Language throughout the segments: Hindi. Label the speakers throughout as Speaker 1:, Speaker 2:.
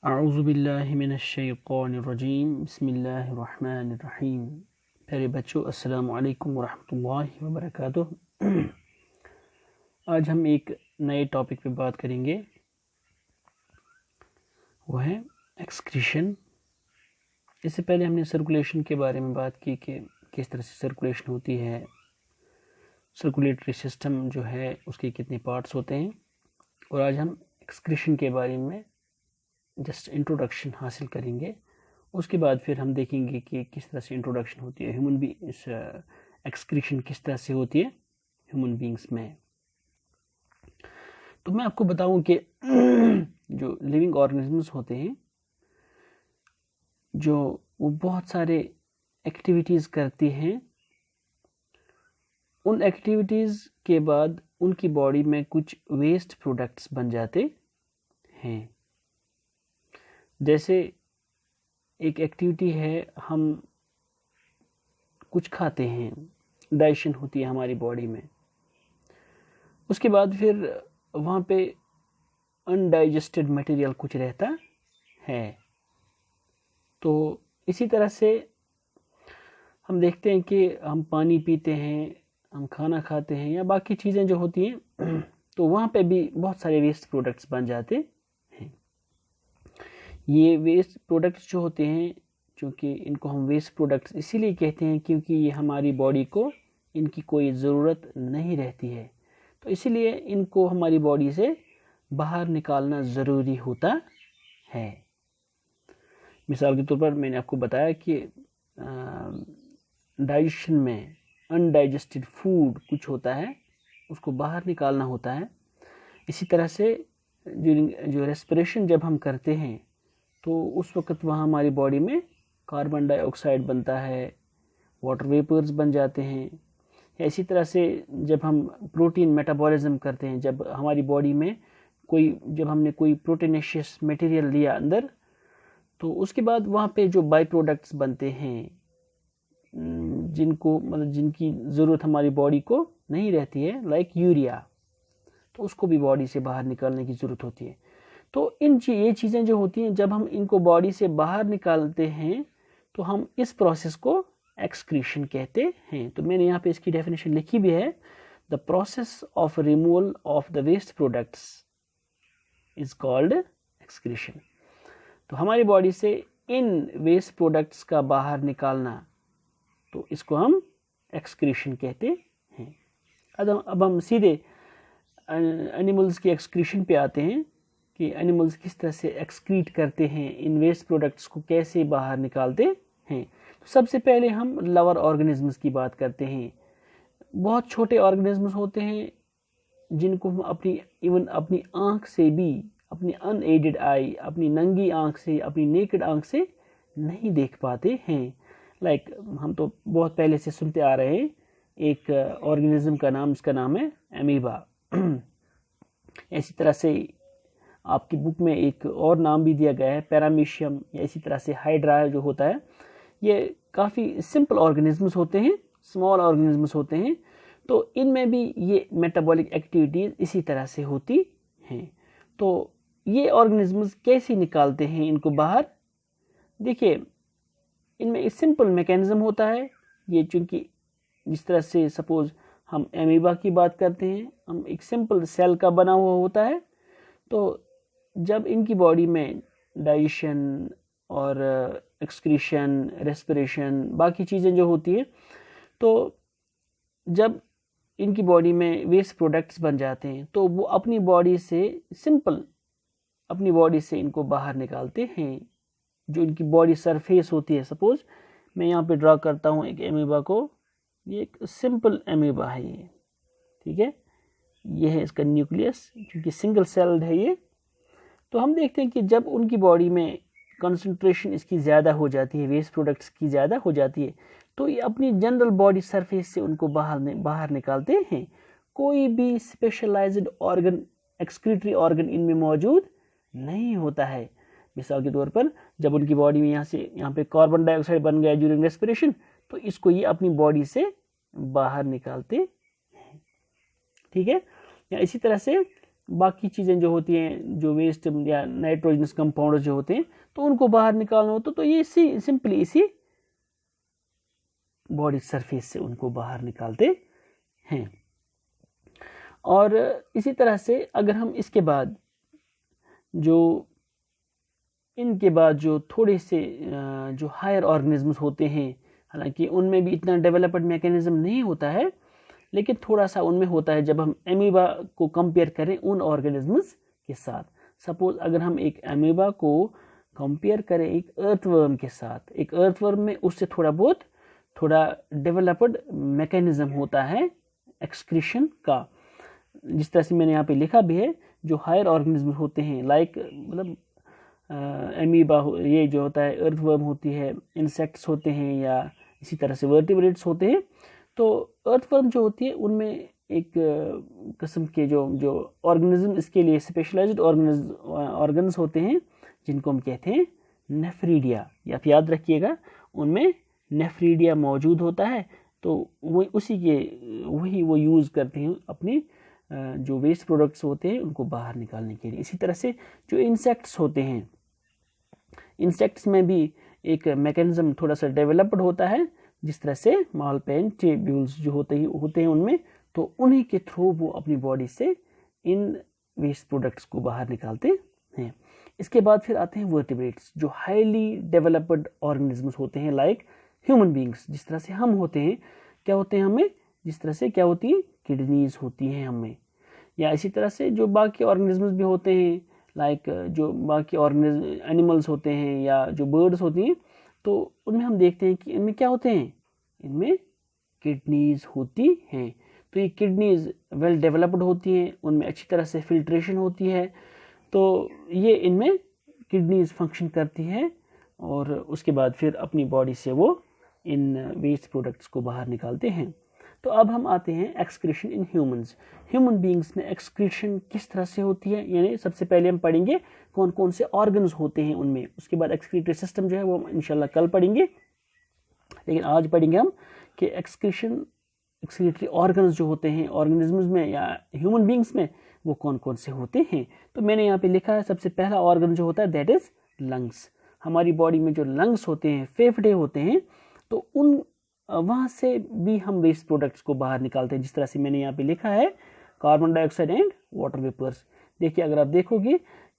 Speaker 1: अऊज़ुबिल्लाहि मिनश्शैतानिर्रजीम बिस्मिल्लाहिर्रहमानिर्रहीम। प्यारे बच्चों, अस्सलामु अलैकुम वरहमतुल्लाहि वबरकातुह। आज हम एक नए टॉपिक पे बात करेंगे, वो है एक्सक्रीशन। इससे पहले हमने सर्कुलेशन के बारे में बात की कि किस तरह से सर्कुलेशन होती है, सर्कुलेटरी सिस्टम जो है उसके कितने पार्ट्स होते हैं, और आज हम एक्सक्रीशन के बारे में जस्ट इंट्रोडक्शन हासिल करेंगे। उसके बाद फिर हम देखेंगे कि किस तरह से इंट्रोडक्शन होती है ह्यूमन बी इस एक्सक्रीशन किस तरह से होती है ह्यूमन बींग्स में। तो मैं आपको बताऊं कि जो लिविंग ऑर्गेनिजम्स होते हैं, जो वो बहुत सारे एक्टिविटीज़ करती हैं, उन एक्टिविटीज़ के बाद उनकी बॉडी में कुछ वेस्ट प्रोडक्ट्स बन जाते हैं। जैसे एक एक्टिविटी है, हम कुछ खाते हैं, डाइजेशन होती है हमारी बॉडी में, उसके बाद फिर वहाँ पे अनडाइजेस्टेड मटेरियल कुछ रहता है। तो इसी तरह से हम देखते हैं कि हम पानी पीते हैं, हम खाना खाते हैं या बाकी चीज़ें जो होती हैं, तो वहाँ पे भी बहुत सारे वेस्ट प्रोडक्ट्स बन जाते हैं। ये वेस्ट प्रोडक्ट्स जो होते हैं, चूँकि इनको हम वेस्ट प्रोडक्ट्स इसीलिए कहते हैं क्योंकि ये हमारी बॉडी को इनकी कोई ज़रूरत नहीं रहती है, तो इसीलिए इनको हमारी बॉडी से बाहर निकालना ज़रूरी होता है। मिसाल के तौर पर मैंने आपको बताया कि डाइजेशन में अनडाइजेस्टेड फूड कुछ होता है, उसको बाहर निकालना होता है। इसी तरह से जो रेस्पिरेशन जब हम करते हैं, तो उस वक्त वहाँ हमारी बॉडी में कार्बन डाइऑक्साइड बनता है, वाटर वेपर्स बन जाते हैं। इसी तरह से जब हम प्रोटीन मेटाबॉलिज्म करते हैं, जब हमारी बॉडी में जब हमने कोई प्रोटीनेशियस मटेरियल लिया अंदर, तो उसके बाद वहाँ पे जो बाई प्रोडक्ट्स बनते हैं, जिनकी ज़रूरत हमारी बॉडी को नहीं रहती है, लाइक यूरिया, तो उसको भी बॉडी से बाहर निकालने की ज़रूरत होती है। तो ये चीज़ें जो होती हैं, जब हम इनको बॉडी से बाहर निकालते हैं, तो हम इस प्रोसेस को एक्सक्रीशन कहते हैं। तो मैंने यहाँ पे इसकी डेफिनेशन लिखी भी है, the process of removal of the waste products is called excretion. तो हमारी बॉडी से इन वेस्ट प्रोडक्ट्स का बाहर निकालना, तो इसको हम एक्सक्रीशन कहते हैं। अब हम सीधे एनिमल्स की एक्सक्रीशन पे आते हैं कि एनिमल्स किस तरह से एक्सक्रीट करते हैं, इन वेस्ट प्रोडक्ट्स को कैसे बाहर निकालते हैं। तो सबसे पहले हम लवर ऑर्गेनिजम्स की बात करते हैं। बहुत छोटे ऑर्गेनिजम्स होते हैं जिनको हम अपनी आँख से भी, अपनी अनएडेड आई, अपनी नंगी आँख से, अपनी नेकेड आँख से नहीं देख पाते हैं। लाइक हम तो बहुत पहले से सुनते आ रहे हैं एक ऑर्गेनिज्म का नाम, इसका नाम है एमीबा। इसी तरह से आपकी बुक में एक और नाम भी दिया गया है, पैरामीशियम, या इसी तरह से हाइड्रा जो होता है। ये काफ़ी सिंपल ऑर्गेनिजम्स होते हैं, स्मॉल ऑर्गेनिजम्स होते हैं। तो इनमें भी ये मेटाबॉलिक एक्टिविटीज़ इसी तरह से होती हैं। तो ये ऑर्गेनिजम्स कैसे निकालते हैं इनको बाहर? देखिए, इनमें एक सिंपल मैकेनिज्म होता है। ये चूँकि जिस तरह से सपोज़ हम एमीबा की बात करते हैं, हम एक सिंपल सेल का बना हुआ होता है। तो जब इनकी बॉडी में डाइजेशन और एक्सक्रीशन, रेस्पिरेशन, बाकी चीज़ें जो होती हैं, तो जब इनकी बॉडी में वेस्ट प्रोडक्ट्स बन जाते हैं, तो वो अपनी बॉडी से इनको बाहर निकालते हैं। जो इनकी बॉडी सरफेस होती है, सपोज मैं यहाँ पे ड्रा करता हूँ एक एमीबा को। ये एक सिंपल एमीबा है ये, ठीक है। ये है इसका न्यूक्लियस, क्योंकि सिंगल सेल्ड है ये। तो हम देखते हैं कि जब उनकी बॉडी में कंसंट्रेशन इसकी ज़्यादा हो जाती है, वेस्ट प्रोडक्ट्स की ज़्यादा हो जाती है, तो ये अपनी जनरल बॉडी सरफेस से उनको बाहर निकालते हैं। कोई भी स्पेशलाइज्ड ऑर्गन, एक्सक्रीटरी ऑर्गन इनमें मौजूद नहीं होता है। मिसाल के तौर पर जब उनकी बॉडी में यहाँ पे कार्बन डाइऑक्साइड बन गया ड्यूरिंग रेस्पिरेशन, तो इसको ये अपनी बॉडी से बाहर निकालते हैं, ठीक है। या इसी तरह से बाकी चीज़ें जो होती हैं, जो वेस्ट या नाइट्रोजनस कंपाउंड जो होते हैं, तो उनको बाहर निकालना होता तो ये सिंपली इसी बॉडी सरफेस से उनको बाहर निकालते हैं। और इसी तरह से अगर हम इसके बाद इनके बाद जो थोड़े से जो हायर ऑर्गेनिजम्स होते हैं, हालांकि उनमें भी इतना डेवलप्ड मैकेनिज्म नहीं होता है, लेकिन थोड़ा सा उनमें होता है जब हम एमीबा को कंपेयर करें उन ऑर्गेनिजम्स के साथ। सपोज अगर हम एक एमीबा को कंपेयर करें एक अर्थवर्म के साथ, एक अर्थवर्म में उससे थोड़ा डेवलप्ड मैकेनिज्म होता है एक्सक्रीशन का, जिस तरह से मैंने यहाँ पे लिखा भी है। जो हायर ऑर्गेनिज्म होते हैं लाइक मतलब एमीबा, ये जो होता है अर्थवर्म होती है, इंसेक्ट्स होते हैं, या इसी तरह से वर्टिब्रेट्स होते हैं। तो अर्थवर्म जो होती है उनमें एक किस्म के जो ऑर्गेनिज्म इसके लिए स्पेशलाइज्ड ऑर्गन्स होते हैं, जिनको हम कहते हैं नेफ्रीडिया। या आप याद रखिएगा, उनमें नेफ्रीडिया मौजूद होता है। तो वही वो यूज़ करते हैं अपनी जो वेस्ट प्रोडक्ट्स होते हैं उनको बाहर निकालने के लिए। इसी तरह से जो इंसेक्ट्स होते हैं, इंसेक्ट्स में भी एक मैकेनिज्म थोड़ा सा डेवलप्ड होता है, जिस तरह से मालपेंटिब्यूल्स जो होते हैं उनमें, तो उन्हीं के थ्रू वो अपनी बॉडी से इन वेस्ट प्रोडक्ट्स को बाहर निकालते हैं। इसके बाद फिर आते हैं वर्टिब्रेट्स, जो हाईली डेवलप्ड ऑर्गेनिजम्स होते हैं लाइक ह्यूमन बींग्स। जिस तरह से हम होते हैं, क्या होते हैं हमें, जिस तरह से क्या होती है, किडनीज होती हैं हमें। या इसी तरह से जो बाकी ऑर्गेनिजम्स भी होते हैं, लाइक जो बाकी एनिमल्स होते हैं या जो बर्ड्स होती हैं, तो उनमें हम देखते हैं कि इनमें क्या होते हैं, इनमें किडनीज होती हैं। तो ये किडनीज वेल डेवलप्ड होती हैं, उनमें अच्छी तरह से फिल्ट्रेशन होती है, तो ये इनमें किडनीज फंक्शन करती है, और उसके बाद फिर अपनी बॉडी से वो इन वेस्ट प्रोडक्ट्स को बाहर निकालते हैं। तो अब हम आते हैं excretion in humans. Human beings में एक्सक्रीशन किस तरह से होती है, यानी सबसे पहले हम पढ़ेंगे कौन कौन से ऑर्गन्स होते हैं उनमें, उसके बाद एक्सक्रीटरी सिस्टम जो है वो इंशाल्लाह कल पढ़ेंगे। लेकिन आज पढ़ेंगे हम कि एक्सक्रीटरी ऑर्गन्स जो होते हैं ऑर्गेनिजम्स में या ह्यूमन बींग्स में, वो कौन कौन से होते हैं। तो मैंने यहाँ पे लिखा है, सबसे पहला ऑर्गन जो होता है दैट इज लंग्स। हमारी बॉडी में जो लंग्स होते हैं, फेफड़े होते हैं, तो वहाँ से भी हम वेस्ट प्रोडक्ट्स को बाहर निकालते हैं। जिस तरह से मैंने यहाँ पे लिखा है carbon dioxide and water vapours. देखिए, अगर आप देखोगे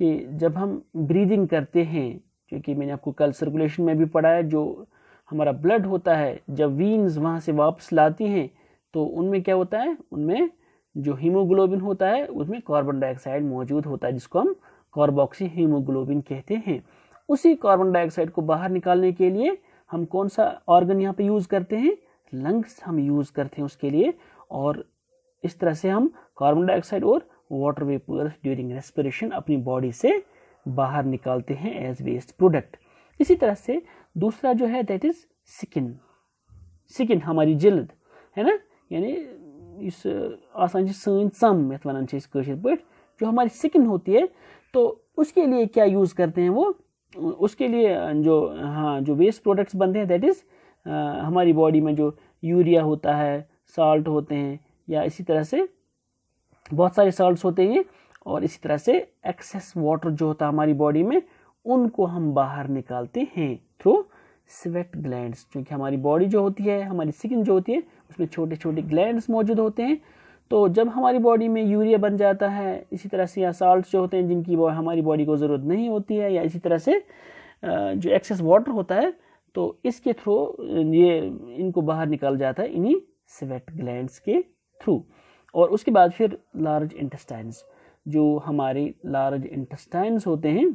Speaker 1: कि जब हम ब्रीदिंग करते हैं, क्योंकि मैंने आपको कल सर्कुलेशन में भी पढ़ा है, जो हमारा ब्लड होता है जब वीन्स वहाँ से वापस लाती हैं, तो उनमें क्या होता है, उनमें जो हीमोग्लोबिन होता है उसमें कार्बन डाइऑक्साइड मौजूद होता है, जिसको हम कार्बोक्सी हीमोग्लोबिन कहते हैं। उसी कार्बन डाइऑक्साइड को बाहर निकालने के लिए हम कौन सा ऑर्गन यहाँ पे यूज़ करते हैं, लंग्स हम यूज़ करते हैं उसके लिए। और इस तरह से हम कार्बन डाइऑक्साइड और वाटर वेपर्स ड्यूरिंग रेस्पिरेशन अपनी बॉडी से बाहर निकालते हैं एज वेस्ट प्रोडक्ट। इसी तरह से दूसरा जो है दैट इज स्किन, हमारी जिल्द है ना, यानी इस आसान सन सम यथ वनान इस कशिर पट, जो हमारी स्किन होती है, तो उसके लिए क्या यूज़ करते हैं वो, उसके लिए जो वेस्ट प्रोडक्ट्स बनते हैं दैट इज़ हमारी बॉडी में जो यूरिया होता है, साल्ट होते हैं, या इसी तरह से बहुत सारे साल्ट्स होते हैं, और इसी तरह से एक्सेस वाटर जो होता है हमारी बॉडी में, उनको हम बाहर निकालते हैं थ्रू स्वेट ग्लैंड्स। क्योंकि हमारी बॉडी जो होती है, हमारी स्किन जो होती है, उसमें छोटे छोटे ग्लैंड्स मौजूद होते हैं। तो जब हमारी बॉडी में यूरिया बन जाता है, इसी तरह से या साल्ट्स जो होते हैं जिनकी हमारी बॉडी को ज़रूरत नहीं होती है, या इसी तरह से जो एक्सेस वाटर होता है, तो इसके थ्रू ये इनको बाहर निकाल जाता है इन्हीं स्वेट ग्लैंड्स के थ्रू। और उसके बाद फिर लार्ज इंटेस्टाइन्स, जो हमारे लार्ज इंटेस्टाइन्स होते हैं,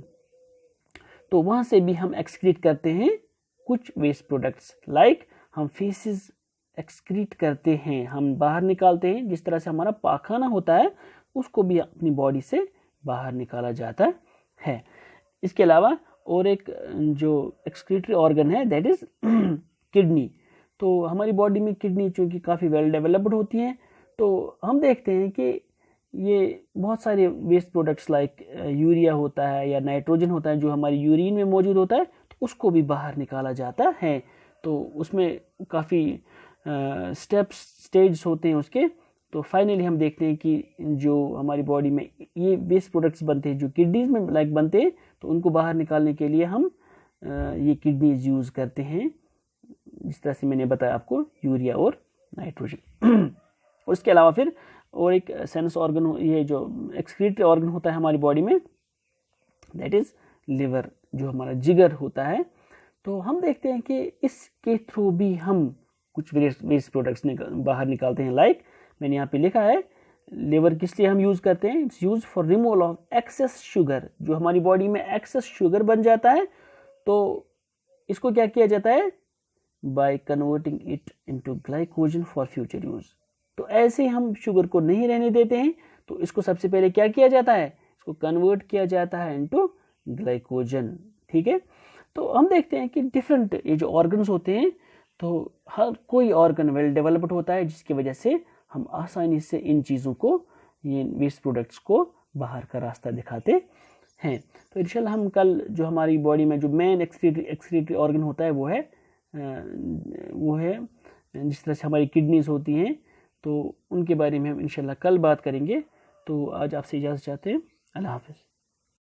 Speaker 1: तो वहाँ से भी हम एक्सक्रीट करते हैं कुछ वेस्ट प्रोडक्ट्स, लाइक हम फेसेस एक्सक्रीट करते हैं, हम बाहर निकालते हैं। जिस तरह से हमारा पाखाना होता है, उसको भी अपनी बॉडी से बाहर निकाला जाता है। इसके अलावा और एक जो एक्सक्रीटरी ऑर्गन है दैट इज किडनी। तो हमारी बॉडी में किडनी चूँकि काफ़ी वेल डेवलप्ड होती हैं, तो हम देखते हैं कि ये बहुत सारे वेस्ट प्रोडक्ट्स लाइक यूरिया होता है या नाइट्रोजन होता है, जो हमारी यूरिन में मौजूद होता है, तो उसको भी बाहर निकाला जाता है। तो उसमें काफ़ी स्टेज होते हैं उसके, तो फाइनली हम देखते हैं कि जो हमारी बॉडी में ये वेस्ट प्रोडक्ट्स बनते हैं जो किडनीज में लाइक बनते हैं, तो उनको बाहर निकालने के लिए हम ये किडनीज यूज़ करते हैं, जिस तरह से मैंने बताया आपको, यूरिया और नाइट्रोजन। और इसके अलावा फिर और एक सेंस ऑर्गन, ये जो एक्सक्रीटरी ऑर्गन होता है हमारी बॉडी में, दैट इज़ लिवर, जो हमारा जिगर होता है। तो हम देखते हैं कि इसके थ्रू भी हम कुछ वेस्ट प्रोडक्ट्स बाहर निकालते हैं। लाइक मैंने यहाँ पे लिखा है, लिवर किस लिए हम यूज़ करते हैं? It's use for removal of excess sugar. जो हमारी बॉडी में एक्सेस शुगर बन जाता है, तो इसको क्या किया जाता है? By converting it into glycogen for future use. तो ऐसे हम शुगर को नहीं रहने देते हैं, तो इसको सबसे पहले क्या किया जाता है? इसको कन्वर्ट किया जाता है इनटू ग्लाइकोजन। ठीक है, तो हम देखते हैं कि डिफरेंट ये जो ऑर्गन्स होते हैं, तो हर कोई ऑर्गन वेल डेवलप्ड होता है, जिसकी वजह से हम आसानी से इन चीज़ों को, ये वेस्ट प्रोडक्ट्स को बाहर का रास्ता दिखाते हैं। तो इंशाल्लाह हम कल जो हमारी बॉडी में जो मेन एक्सक्रीटरी ऑर्गन होता है वो है जिस तरह से हमारी किडनीज होती हैं, तो उनके बारे में हम इंशाल्लाह कल बात करेंगे। तो आज आपसे इजाज़त चाहते हैं। अल्लाह हाफ़िज़।